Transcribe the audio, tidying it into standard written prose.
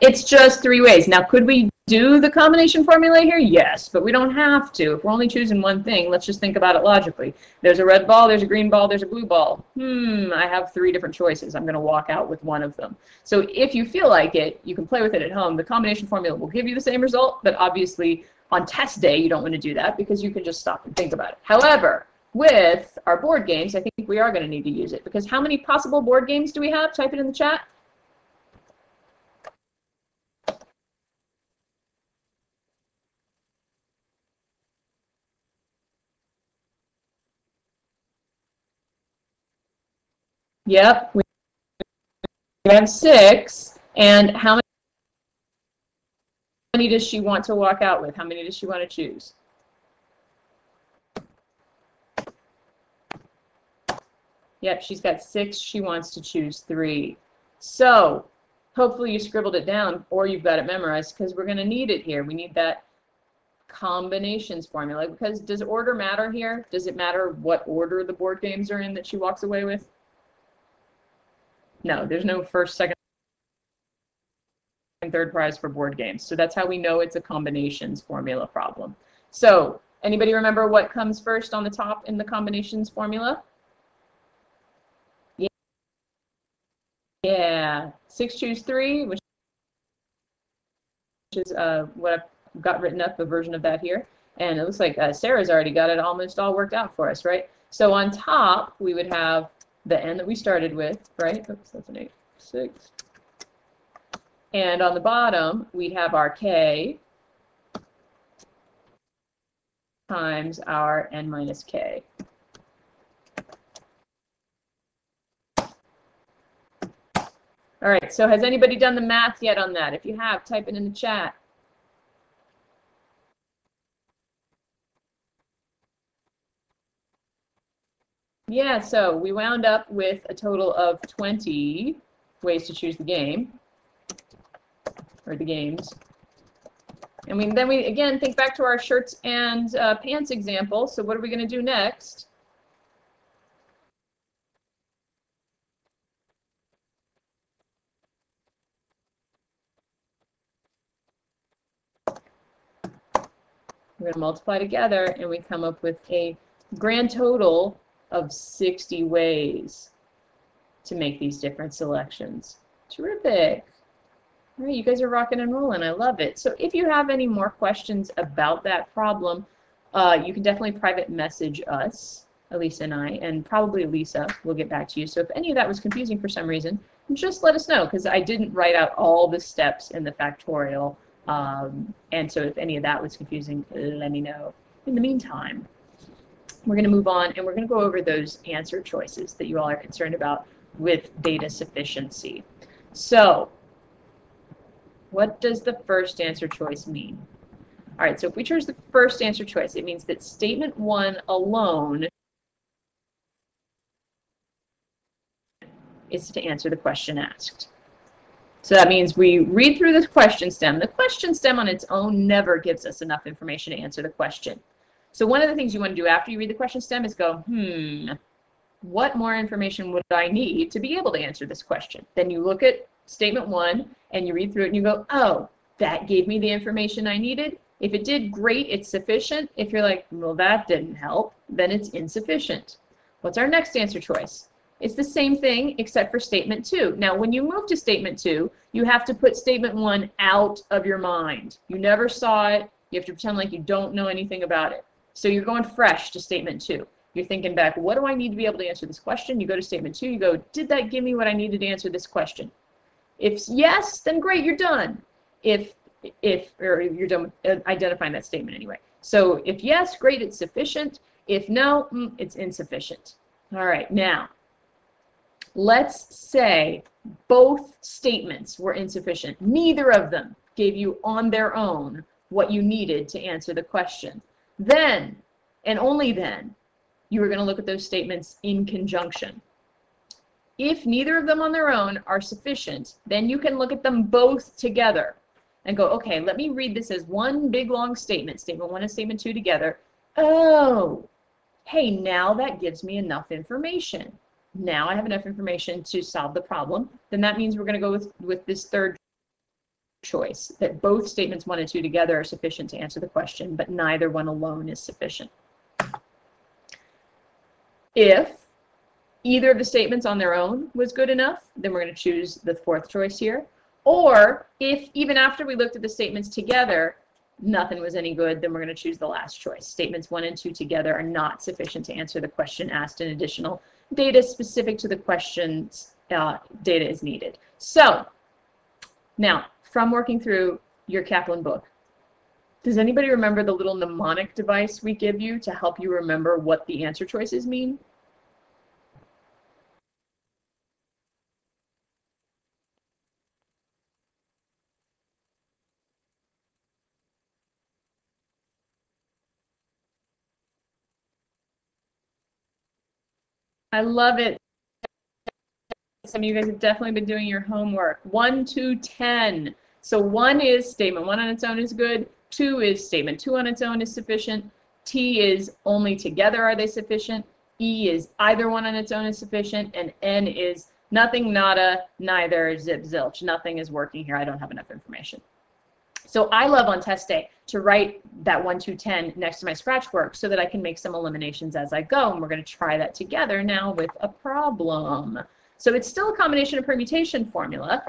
It's just 3 ways. Now, could we do the combination formula here? Yes, but we don't have to. If we're only choosing one thing, let's just think about it logically. There's a red ball, there's a green ball, there's a blue ball. I have 3 different choices. I'm going to walk out with one of them. So if you feel like it, you can play with it at home. The combination formula will give you the same result, but obviously on test day, you don't want to do that because you can just stop and think about it. However, with our board games, I think we are going to need to use it, because how many possible board games do we have? Type it in the chat. Yep, we have 6. And how many does she want to walk out with? How many does she want to choose? Yep, she's got 6. She wants to choose 3. So hopefully you scribbled it down or you've got it memorized, because we're going to need it here. We need that combinations formula, because does order matter here? Does it matter what order the board games are in that she walks away with? No, there's no first, second, and third prize for board games. So that's how we know it's a combinations formula problem. So anybody remember what comes first on the top in the combinations formula? Yeah, 6 choose 3, which is what I've got written up, a version of that here. And it looks like Sarah's already got it almost all worked out for us, right? So on top, we would have the n that we started with, right? Oops, that's an 8, 6. And on the bottom, we'd have our k times our n minus k. All right, so has anybody done the math yet on that? If you have, type it in the chat. Yeah, so we wound up with a total of 20 ways to choose the game, or the games. And then we again think back to our shirts and pants example. So what are we going to do next? We're going to multiply together, and we come up with a grand total of 60 ways to make these different selections. Terrific. All right, you guys are rocking and rolling. I love it. So if you have any more questions about that problem, you can definitely private message us, Elisa and I, and probably Lisa will get back to you. So if any of that was confusing for some reason, just let us know, because I didn't write out all the steps in the factorial. And so if any of that was confusing, let me know. In the meantime, we're going to move on, and we're going to go over those answer choices that you all are concerned about with data sufficiency. So what does the first answer choice mean? All right, so if we choose the first answer choice, it means that statement 1 alone is to answer the question asked. So that means we read through this question stem. The question stem on its own never gives us enough information to answer the question. So one of the things you want to do after you read the question stem is go, what more information would I need to be able to answer this question? Then you look at statement 1 and you read through it and you go, oh, that gave me the information I needed. If it did, great, it's sufficient. If you're like, well, that didn't help, then it's insufficient. What's our next answer choice? It's the same thing except for statement 2. Now, when you move to statement 2, you have to put statement 1 out of your mind. You never saw it. You have to pretend like you don't know anything about it. So you're going fresh to statement 2. You're thinking back, what do I need to be able to answer this question? You go to statement 2, you go, did that give me what I needed to answer this question? If yes, then great, you're done. Or you're done with identifying that statement anyway. So if yes, great, it's sufficient. If no, it's insufficient. All right, now, let's say both statements were insufficient. Neither of them gave you on their own what you needed to answer the question. Then, and only then, you are going to look at those statements in conjunction. If neither of them on their own are sufficient, then you can look at them both together and go, okay, let me read this as one big long statement, statement 1 and statement 2 together. Oh, hey, now that gives me enough information. Now I have enough information to solve the problem. Then that means we're going to go with this third choice, that both statements 1 and 2 together are sufficient to answer the question, but neither one alone is sufficient. If either of the statements on their own was good enough, then we're going to choose the fourth choice here. Or if even after we looked at the statements together, nothing was any good, then we're going to choose the last choice. Statements 1 and 2 together are not sufficient to answer the question asked, and additional data specific to the question's data is needed. So now, from working through your Kaplan book, does anybody remember the little mnemonic device we give you to help you remember what the answer choices mean? I love it. Some of you guys have definitely been doing your homework. 1 to 10. So 1 is statement 1 on its own is good. 2 is statement 2 on its own is sufficient. T is only together are they sufficient. E is either one on its own is sufficient. And N is nothing, nada, neither, zip, zilch. Nothing is working here. I don't have enough information. So I love on test day to write that 1 to 10 next to my scratch work so that I can make some eliminations as I go. And we're going to try that together now with a problem. So it's still a combination of permutation formula,